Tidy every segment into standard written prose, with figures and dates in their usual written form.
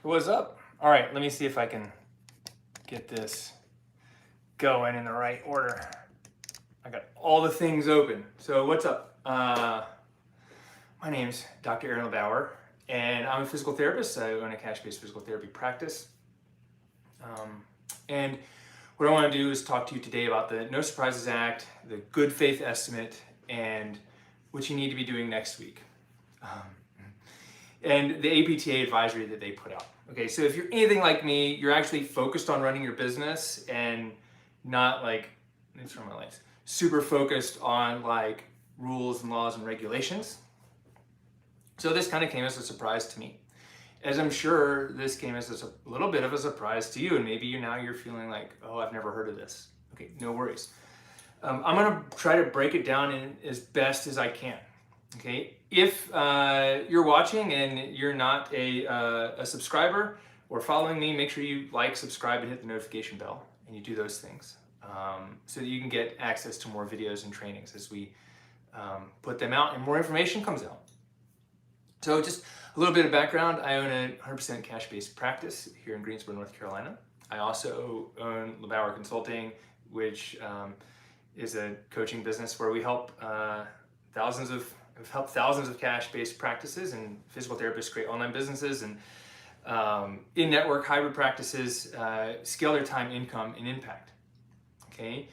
What's up? All right, let me see if I can get this going in the right order. I got all the things open. So what's up? My name's Dr. Aaron LeBauer, and I'm a physical therapist. I own a cash-based physical therapy practice. And what I want to do is talk to you today about the No Surprises Act, the good faith estimate, and what you need to be doing next week. And the APTA advisory that they put out. Okay, so if you're anything like me, you're actually focused on running your business and not like, let me turn my lights, super focused on like rules and laws and regulations. So this kind of came as a surprise to me. As I'm sure this came as a little bit of a surprise to you, and maybe you're feeling like, oh, I've never heard of this. Okay, no worries. I'm gonna try to break it down in as best as I can. Okay, if you're watching and you're not a subscriber or following me, make sure you like, subscribe, and hit the notification bell, and you do those things so that you can get access to more videos and trainings as we put them out and more information comes out. So just a little bit of background, I own a 100% cash-based practice here in Greensboro, North Carolina. I also own LeBauer Consulting, which is a coaching business where we help thousands of cash-based practices and physical therapists create online businesses and in-network hybrid practices scale their time, income, and impact. Okay,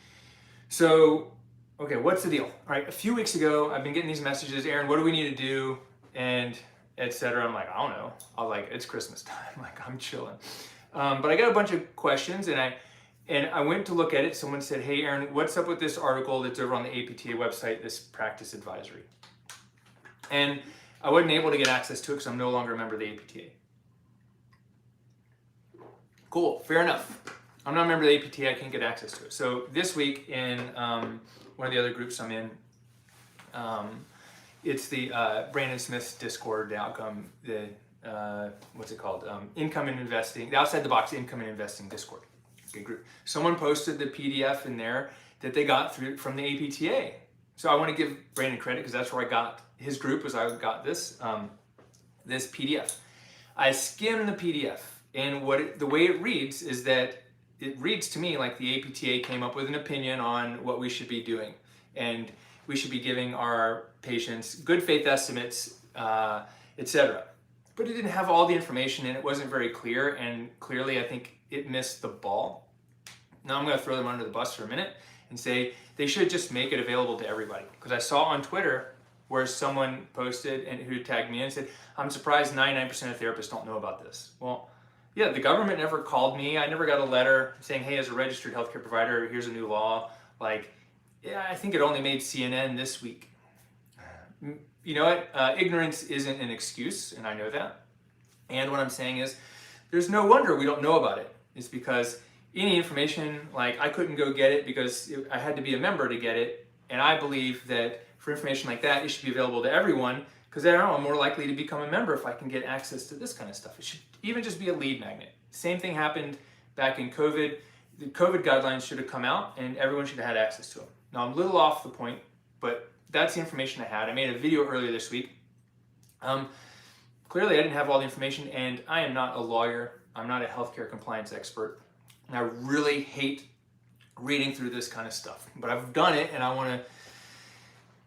so what's the deal? All right, a few weeks ago, I've been getting these messages, Aaron, what do we need to do, and etc. I'm like, I don't know. I was like, it's Christmas time. Like, I'm chilling. But I got a bunch of questions, and I went to look at it. Someone said, hey, Aaron, what's up with this article that's over on the APTA website, this practice advisory? And I wasn't able to get access to it because I'm no longer a member of the APTA. Cool, fair enough. I'm not a member of the APTA, I can't get access to it. So this week in one of the other groups I'm in, it's the Brandon Smith's Discord, the outcome, what's it called? Income and Investing, the Outside the Box Income and Investing Discord. Okay, group. Someone posted the PDF in there that they got through from the APTA. So I want to give Brandon credit because that's where I got his group, was I got this this PDF. I skimmed the PDF, and the way it reads is that it reads to me like the APTA came up with an opinion on what we should be doing, and we should be giving our patients good faith estimates, etc. But it didn't have all the information, and it wasn't very clear, and clearly I think it missed the ball. Now I'm going to throw them under the bus for a minute and say they should just make it available to everybody. Because I saw on Twitter where someone posted and who tagged me in and said, I'm surprised 99% of therapists don't know about this. Well, yeah, the government never called me. I never got a letter saying, hey, as a registered healthcare provider, here's a new law. Like, yeah, I think it only made CNN this week. You know what? Ignorance isn't an excuse, and I know that. And what I'm saying is, there's no wonder we don't know about it. It's because any information, like I couldn't go get it because I had to be a member to get it. And I believe that for information like that, it should be available to everyone because I'm more likely to become a member if I can get access to this kind of stuff. It should even just be a lead magnet. Same thing happened back in COVID. The COVID guidelines should have come out and everyone should have had access to them. Now I'm a little off the point, but that's the information I had. I made a video earlier this week. Clearly I didn't have all the information, and I am not a lawyer. I'm not a healthcare compliance expert. And I really hate reading through this kind of stuff, but I've done it and I want to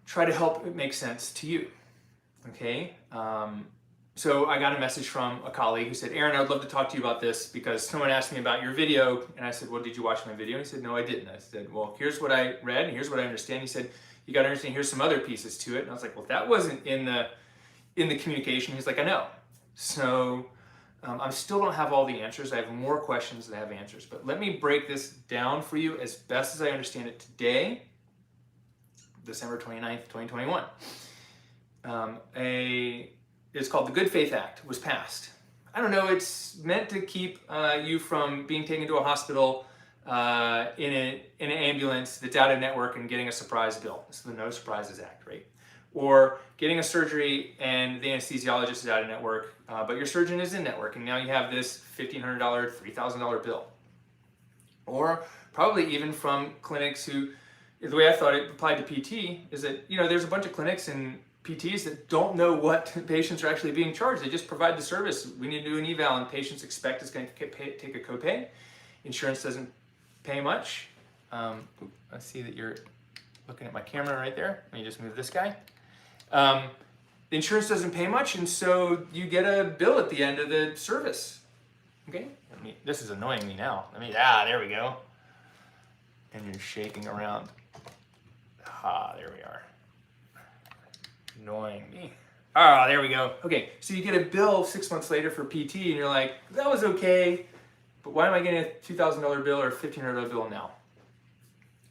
try to help it make sense to you. Okay. So I got a message from a colleague who said, Aaron, I would love to talk to you about this because someone asked me about your video. And I said, well, did you watch my video? And he said, no, I didn't. I said, well, here's what I read and here's what I understand. He said, you got to understand, here's some other pieces to it. And I was like, well, that wasn't in the communication. He's like, I know. So I still don't have all the answers. I have more questions than I have answers. But let me break this down for you as best as I understand it today, December 29th, 2021. It's called the Good Faith Act, was passed. I don't know, it's meant to keep you from being taken to a hospital in an ambulance that's out of network and getting a surprise bill. This is the No Surprises Act, right? Or getting a surgery and the anesthesiologist is out of network, but your surgeon is in network, and now you have this $1,500, $3,000 bill. Or probably even from clinics who, the way I thought it applied to PT is that, there's a bunch of clinics and PTs that don't know what patients are actually being charged. They just provide the service. We need to do an eval and patients expect it's going to take a copay. Insurance doesn't pay much. I see that you're looking at my camera right there. Let me just move this guy. The insurance doesn't pay much, and so you get a bill at the end of the service. Okay? This is annoying me now. There we go. And you're shaking around. There we are. Annoying me. There we go. Okay, so you get a bill 6 months later for PT, and you're like, that was okay, but why am I getting a $2,000 bill or a $1,500 bill now?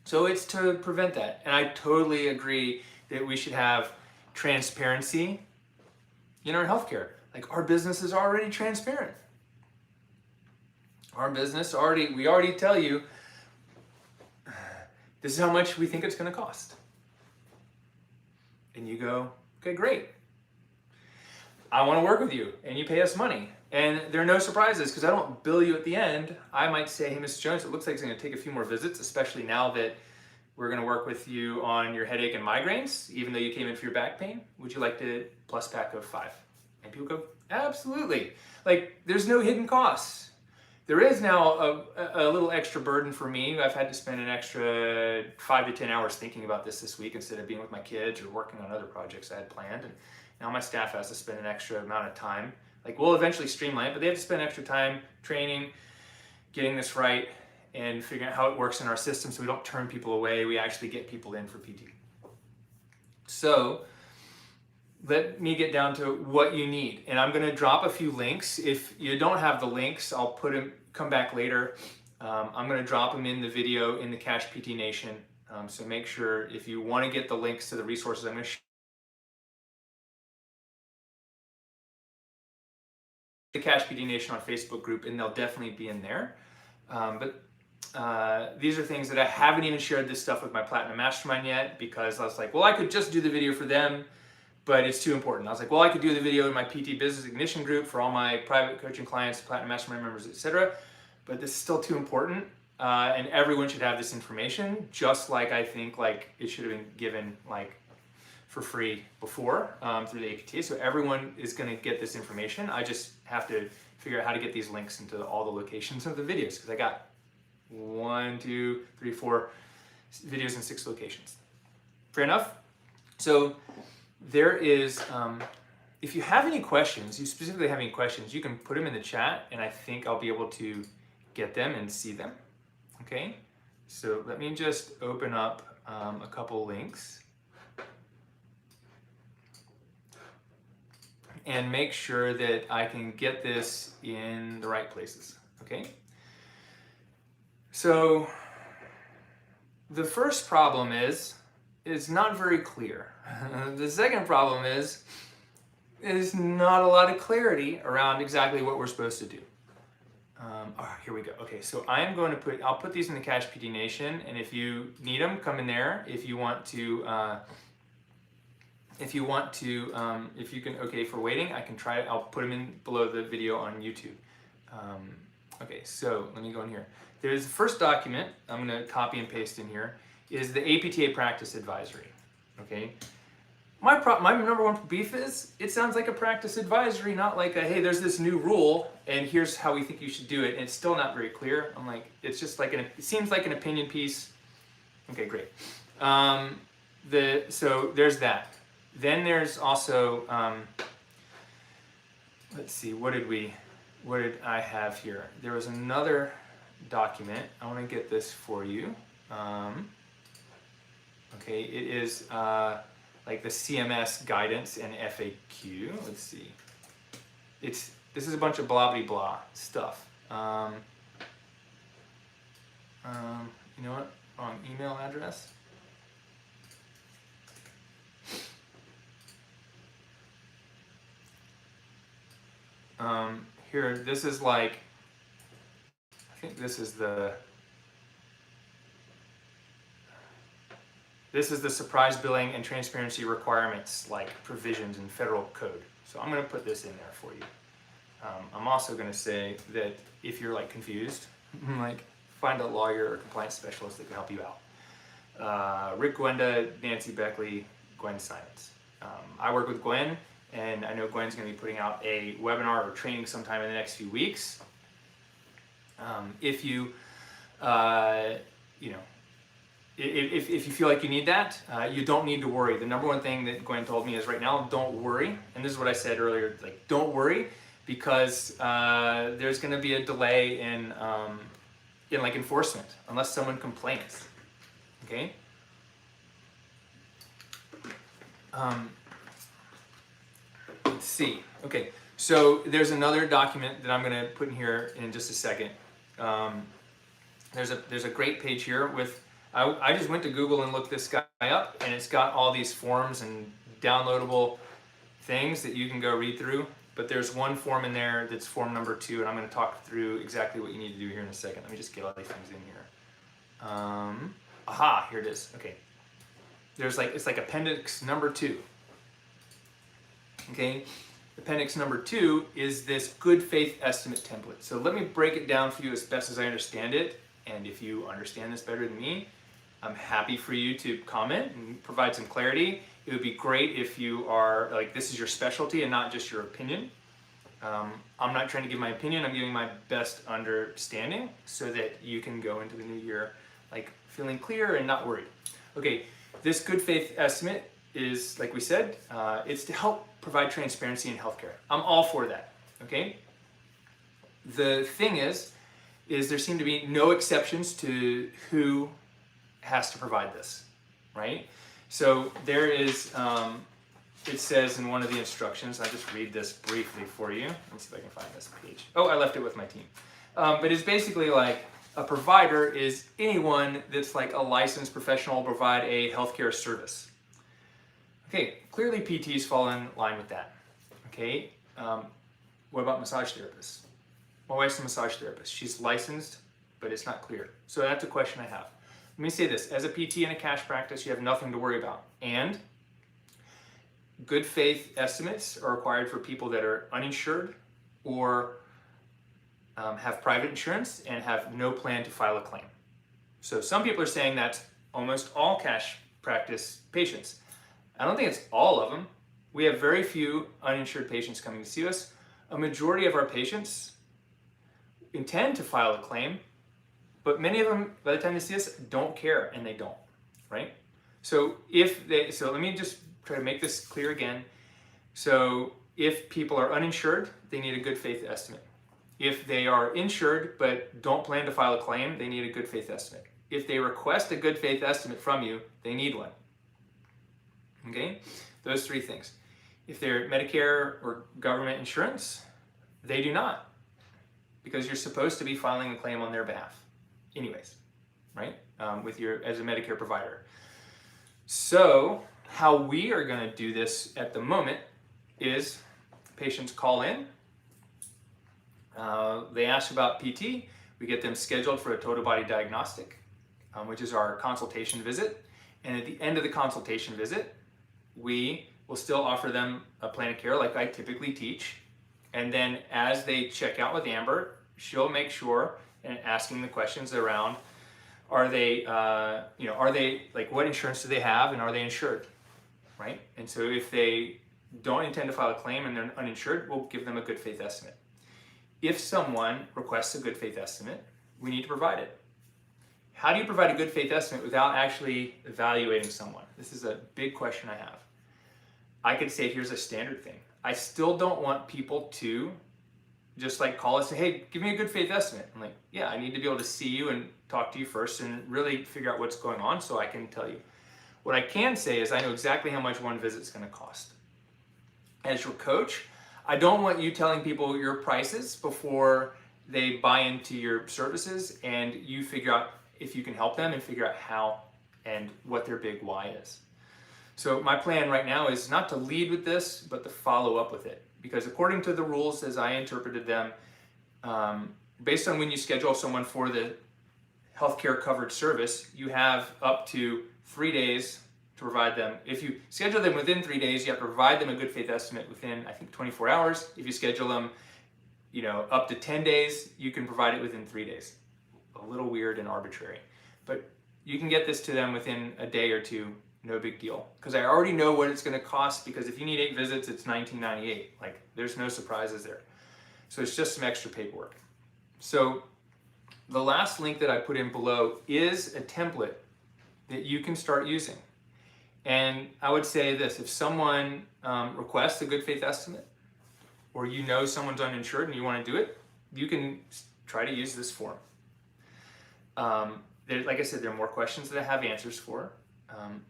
So it's to prevent that. And I totally agree that we should have transparency in our healthcare. Like, our business is already transparent. Our business we already tell you, this is how much we think it's going to cost. And you go, okay, great. I want to work with you, and you pay us money. And there are no surprises, because I don't bill you at the end. I might say, hey, Mr. Jones, it looks like it's going to take a few more visits, especially now that we're going to work with you on your headache and migraines, even though you came in for your back pain. Would you like to plus pack of 5? And people go, absolutely. Like, there's no hidden costs. There is now a little extra burden for me. I've had to spend an extra 5 to 10 hours thinking about this week instead of being with my kids or working on other projects I had planned. And now my staff has to spend an extra amount of time. Like, we'll eventually streamline it, but they have to spend extra time training, getting this right, and figuring out how it works in our system so we don't turn people away. We actually get people in for PT. So let me get down to what you need. And I'm going to drop a few links. If you don't have the links, I'll come back later. I'm going to drop them in the video in the Cash PT Nation. So make sure, if you want to get the links to the resources, I'm going to share the Cash PT Nation on Facebook group, and they'll definitely be in there. These are things that I haven't even shared this stuff with my Platinum Mastermind yet, because I was like, well, I could just do the video for them, but it's too important. I was like, well, I could do the video in my PT Business Ignition group for all my private coaching clients, Platinum Mastermind members, etc. But this is still too important, and everyone should have this information, just like I think like it should have been given like for free before through the APTA. So everyone is going to get this information. I just have to figure out how to get these links into all the locations of the videos, because I got 1, 2, 3, 4 videos in 6 locations. Fair enough? So there is, if you have any questions, you specifically have any questions, you can put them in the chat, and I think I'll be able to get them and see them. Okay? So let me just open up a couple links and make sure that I can get this in the right places. Okay? So the first problem is it's not very clear. The second problem is not a lot of clarity around exactly what we're supposed to do. Here we go. Okay, so I'll put these in the Cash PT Nation, and if you need them, come in there. If you can, okay for waiting, I can try it. I'll put them in below the video on YouTube. Okay, so let me go in here. There's the first document, I'm going to copy and paste in here, is the APTA Practice Advisory. Okay, my number one beef is it sounds like a practice advisory, not like a, hey, there's this new rule and here's how we think you should do it. And it's still not very clear. I'm like, it's just like it seems like an opinion piece. Okay, great. So there's that. Then there's also, let's see, what did I have here? There was another document. I want to get this for you. Okay, it is like the CMS guidance and FAQ. Let's see. This is a bunch of blah blah blah stuff. You know what? Wrong email address. Here, this is like, I think this is the surprise billing and transparency requirements, like provisions in federal code. So I'm going to put this in there for you. I'm also going to say that if you're like confused, like find a lawyer or compliance specialist that can help you out. Rick Gwenda, Nancy Beckley, Gwen Simons. I work with Gwen, and I know Gwen's going to be putting out a webinar or training sometime in the next few weeks. If you, you know, if you feel like you need that, you don't need to worry. The number one thing that Gwen told me is right now, don't worry. And this is what I said earlier, like, don't worry, because there's going to be a delay in like enforcement unless someone complains. Okay. Let's see. Okay. So there's another document that I'm going to put in here in just a second. There's a great page here with. I just went to Google and looked this guy up, and it's got all these forms and downloadable things that you can go read through. But there's one form in there that's form number 2, and I'm going to talk through exactly what you need to do here in a second. Let me just get all these things in here. Aha, here it is. Okay. It's like appendix number 2. Okay. Appendix number 2 is this good faith estimate template. So let me break it down for you as best as I understand it. And if you understand this better than me, I'm happy for you to comment and provide some clarity. It would be great if you are like, this is your specialty and not just your opinion. I'm not trying to give my opinion, I'm giving my best understanding so that you can go into the new year like feeling clear and not worried. Okay, this good faith estimate is, like we said, it's to help provide transparency in healthcare. I'm all for that, okay? The thing is there seem to be no exceptions to who has to provide this, right? So there is, it says in one of the instructions, I'll just read this briefly for you. Let me see if I can find this page. Oh, I left it with my team. But it's basically like a provider is anyone that's like a licensed professional to provide a healthcare service. Okay, clearly PTs fall in line with that. Okay, what about massage therapists? My wife's a massage therapist. She's licensed, but it's not clear. So that's a question I have. Let me say this, as a PT in a cash practice, you have nothing to worry about. And good faith estimates are required for people that are uninsured or have private insurance and have no plan to file a claim. So some people are saying that's almost all cash practice patients. I don't think it's all of them. We have very few uninsured patients coming to see us. A majority of our patients intend to file a claim, but many of them, by the time they see us, don't care, and they don't, right? So let me just try to make this clear again. So if people are uninsured, they need a good faith estimate. If they are insured but don't plan to file a claim, they need a good faith estimate. If they request a good faith estimate from you, they need one. Okay, those 3 things. If they're Medicare or government insurance, they do not, because you're supposed to be filing a claim on their behalf anyways, right? As a Medicare provider. So how we are going to do this at the moment is patients call in, they ask about PT, we get them scheduled for a total body diagnostic, which is our consultation visit. And at the end of the consultation visit, we will still offer them a plan of care like I typically teach. And then as they check out with Amber, she'll make sure and asking the questions around, are they like, what insurance do they have and are they insured, right? And so if they don't intend to file a claim and they're uninsured, we'll give them a good faith estimate. If someone requests a good faith estimate, we need to provide it. How do you provide a good faith estimate without actually evaluating someone? This is a big question I have. I could say here's a standard thing. I still don't want people to just like call us and say, hey, give me a good faith estimate. I'm like, yeah, I need to be able to see you and talk to you first and really figure out what's going on so I can tell you. What I can say is I know exactly how much one visit is going to cost. As your coach, I don't want you telling people your prices before they buy into your services and you figure out if you can help them and figure out how and what their big why is. So my plan right now is not to lead with this, but to follow up with it. Because according to the rules as I interpreted them, based on when you schedule someone for the healthcare covered service, you have up to 3 days to provide them. If you schedule them within 3 days, you have to provide them a good faith estimate within, I think, 24 hours. If you schedule them, up to 10 days, you can provide it within 3 days. A little weird and arbitrary, but you can get this to them within a day or two no big deal. Because I already know what it's going to cost, because if you need 8 visits, it's $19.98. Like, there's no surprises there. So it's just some extra paperwork. So the last link that I put in below is a template that you can start using. And I would say this: if someone requests a good faith estimate, or you know someone's uninsured and you want to do it, you can try to use this form. Like I said, there are more questions that I have answers for.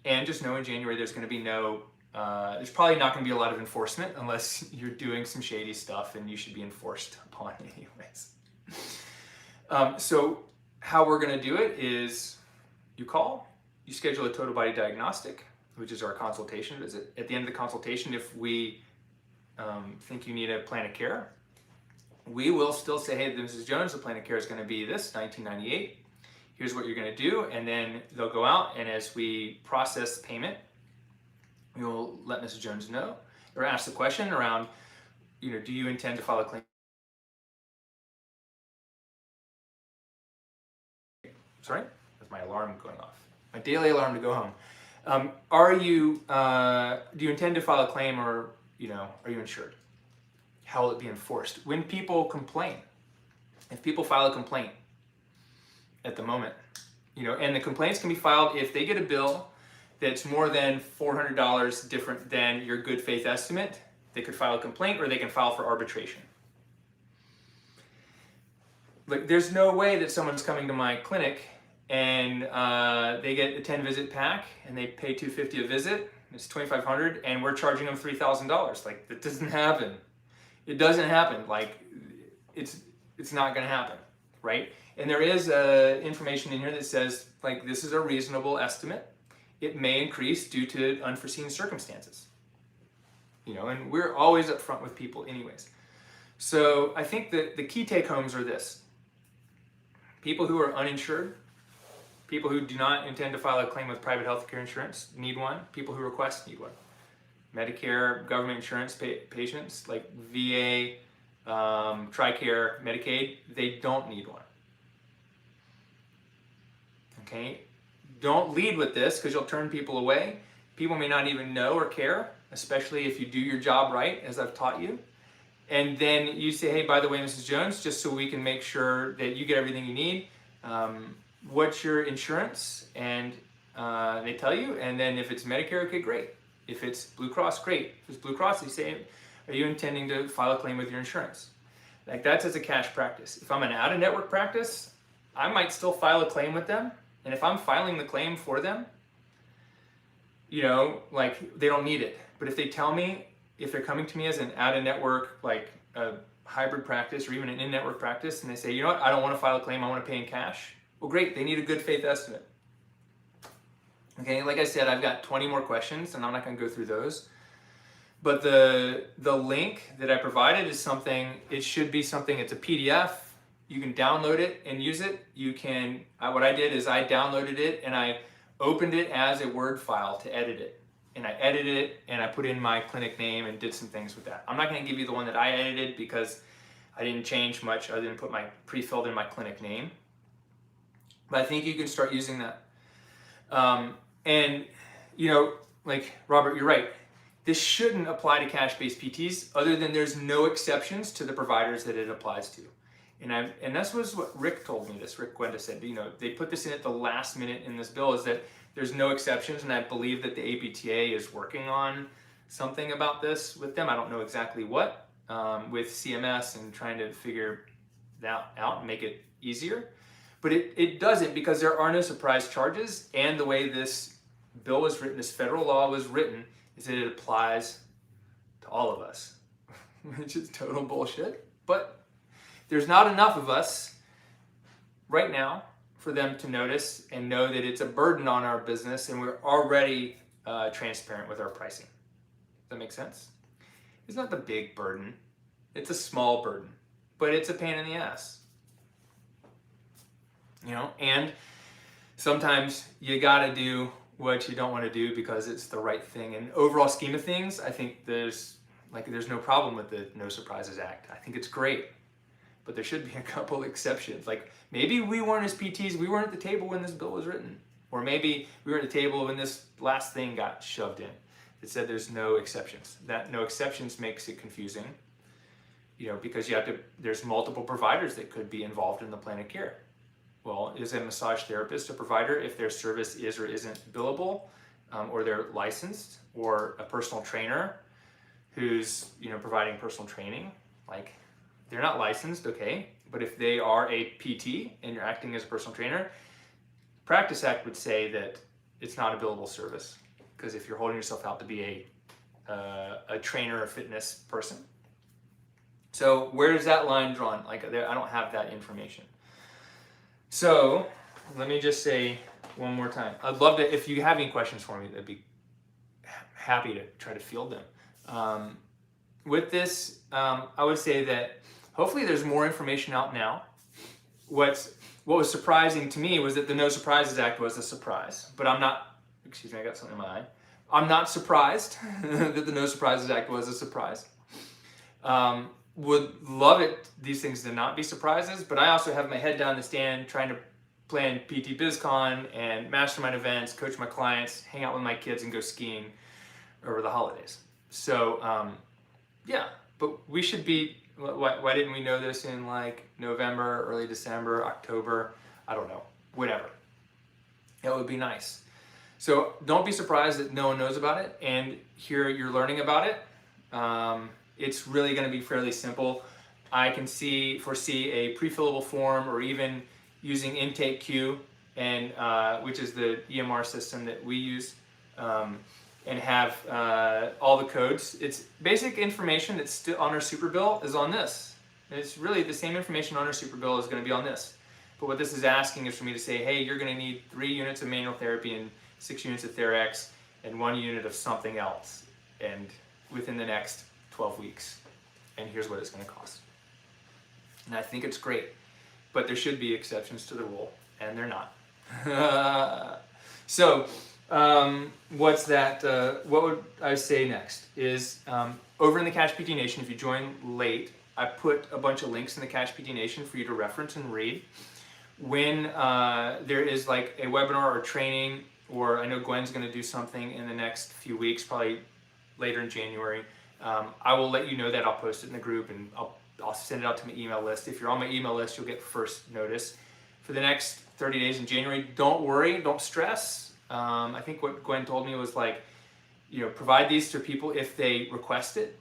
And just know in January there's going to be there's probably not going to be a lot of enforcement unless you're doing some shady stuff, and you should be enforced upon anyways. So how we're going to do it is you call, you schedule a total body diagnostic, which is our consultation visit. At the end of the consultation, if we think you need a plan of care, we will still say, hey, Mrs. Jones, the plan of care is going to be this, $19.98. Here's what you're going to do. And then they'll go out, and as we process the payment, we will let Mrs. Jones know, or ask the question around, do you intend to file a claim? Sorry, that's my alarm going off. My daily alarm to go home. Do you intend to file a claim, or, are you insured? How will it be enforced? When people complain, if people file a complaint at the moment, and the complaints can be filed if they get a bill that's more than $400 different than your good faith estimate, they could file a complaint, or they can file for arbitration. Like, there's no way that someone's coming to my clinic and they get a 10 visit pack and they pay $250 a visit, it's $2,500, and we're charging them $3,000. Like, that doesn't happen. It doesn't happen. Like, it's not going to happen, right? And there is information in here that says, like, this is a reasonable estimate. It may increase due to unforeseen circumstances. And we're always upfront with people anyways. So I think that the key take-homes are this: people who are uninsured, people who do not intend to file a claim with private health care insurance need one. People who request need one. Medicare, government insurance patients like VA, TRICARE, Medicaid, they don't need one. Okay? Don't lead with this, because you'll turn people away. People may not even know or care, especially if you do your job right, as I've taught you. And then you say, hey, by the way, Mrs. Jones, just so we can make sure that you get everything you need, what's your insurance? And they tell you, and then if it's Medicare, okay, great. If it's Blue Cross, great. If it's Blue Cross, they say, are you intending to file a claim with your insurance? Like, that's as a cash practice. If I'm an out-of-network practice, I might still file a claim with them. And if I'm filing the claim for them, like, they don't need it. But if they tell me, if they're coming to me as an out-of-network, like a hybrid practice or even an in-network practice, and they say, you know what, I don't want to file a claim, I want to pay in cash. Well, great, they need a good faith estimate. Okay, like I said, I've got 20 more questions, and I'm not going to go through those. But the link that I provided is something, it should be something, it's a PDF. You can download it and use it. You can, what I did is I downloaded it and I opened it as a Word file to edit it. And I edited it and I put in my clinic name and did some things with that. I'm not going to give you the one that I edited because I didn't change much other than put my pre-filled in my clinic name. But I think you can start using that. And, like, Robert, you're right. This shouldn't apply to cash-based PTs other than there's no exceptions to the providers that it applies to. And this was what Rick told me this. Rick Gwenda said, they put this in at the last minute in this bill, is that there's no exceptions, and I believe that the APTA is working on something about this with them. I don't know exactly what, with CMS and trying to figure that out and make it easier. But it doesn't, because there are no surprise charges, and the way this bill was written, this federal law was written, is that it applies to all of us, which is total bullshit. But there's not enough of us right now for them to notice and know that it's a burden on our business, and we're already transparent with our pricing. Does that make sense? It's not the big burden. It's a small burden, but it's a pain in the ass. And sometimes you gotta do what you don't want to do because it's the right thing. And overall scheme of things, I think there's no problem with the No Surprises Act. I think it's great. But there should be a couple exceptions. Like, maybe we weren't as PTs, we weren't at the table when this bill was written. Or maybe we were at the table when this last thing got shoved in. It said there's no exceptions. That no exceptions makes it confusing, because there's multiple providers that could be involved in the plan of care. Well, is a massage therapist a provider if their service is or isn't billable, or they're licensed, or a personal trainer who's providing personal training? Like, they're not licensed, okay, but if they are a PT and you're acting as a personal trainer, Practice Act would say that it's not a billable service, because if you're holding yourself out to be a trainer or fitness person. So where is that line drawn? Like, I don't have that information. So let me just say one more time. I'd love to, if you have any questions for me, I'd be happy to try to field them. With this, I would say that hopefully there's more information out now. What was surprising to me was that the No Surprises Act was a surprise, but I got something in my eye. I'm not surprised that the No Surprises Act was a surprise. Would love these things to not be surprises, but I also have my head down in the stand trying to plan PT BizCon and mastermind events, coach my clients, hang out with my kids, and go skiing over the holidays. So, yeah, but we should be, why didn't we know this in like November, early December, October? I don't know, whatever. It would be nice. So don't be surprised that no one knows about it, and here you're learning about it. It's really going to be fairly simple. I can foresee a pre-fillable form, or even using Intake Queue, and which is the EMR system that we use, and have all the codes. It's basic information that's still on our super bill is on this. And it's really the same information on our super bill is going to be on this. But what this is asking is for me to say, hey, you're going to need 3 units of manual therapy and 6 units of Therex and 1 unit of something else, and within the next 12 weeks, and here's what it's going to cost. And I think it's great, but there should be exceptions to the rule, and they're not. So what's that? What would I say next is, over in the Cash PT Nation, if you join late, I put a bunch of links in the Cash PT Nation for you to reference and read. When there is like a webinar or training, or I know Gwen's going to do something in the next few weeks, probably later in January, I will let you know that. I'll post it in the group, and I'll send it out to my email list. If you're on my email list, you'll get first notice. For the next 30 days in January, don't worry, don't stress. I think what Gwen told me was like, provide these to people if they request it.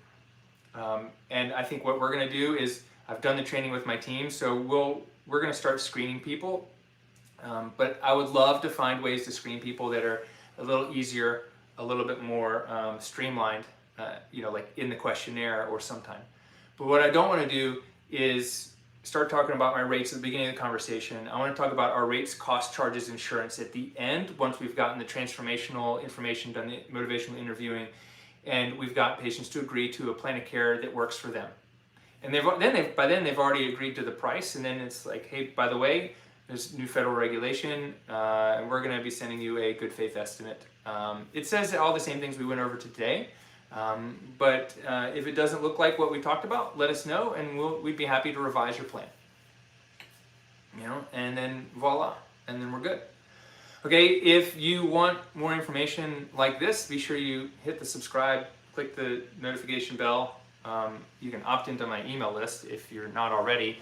And I think what we're going to do is, I've done the training with my team, so we're going to start screening people. But I would love to find ways to screen people that are a little easier, a little bit more streamlined, like in the questionnaire or sometime. But what I don't want to do is start talking about my rates at the beginning of the conversation. I want to talk about our rates, cost, charges, insurance at the end, once we've gotten the transformational information, done the motivational interviewing, and we've got patients to agree to a plan of care that works for them. And by then they've already agreed to the price, and then it's like, hey, by the way, there's new federal regulation, and we're going to be sending you a good faith estimate. It says all the same things we went over today, but if it doesn't look like what we talked about, let us know, and we'd be happy to revise your plan. And then voila, and then we're good. Okay, if you want more information like this, be sure you hit the subscribe, click the notification bell. You can opt into my email list if you're not already,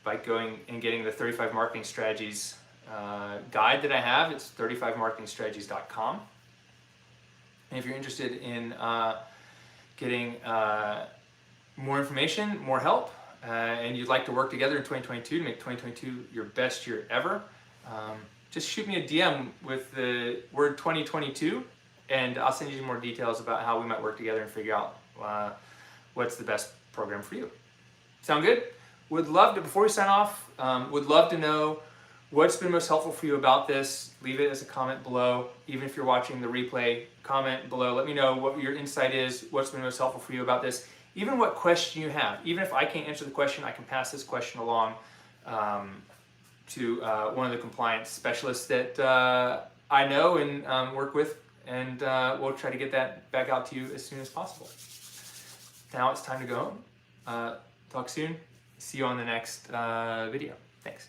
by going and getting the 35 Marketing Strategies guide that I have. It's 35marketingstrategies.com. And if you're interested in getting more information, more help, and you'd like to work together in 2022 to make 2022 your best year ever, just shoot me a DM with the word 2022, and I'll send you more details about how we might work together and figure out what's the best program for you. Sound good? Would love to, before we sign off, would love to know what's been most helpful for you about this. Leave it as a comment below. Even if you're watching the replay, comment below. Let me know what your insight is, what's been most helpful for you about this. Even what question you have. Even if I can't answer the question, I can pass this question along to one of the compliance specialists that I know and work with, and we'll try to get that back out to you as soon as possible. Now it's time to go home. Talk soon. See you on the next video. Thanks.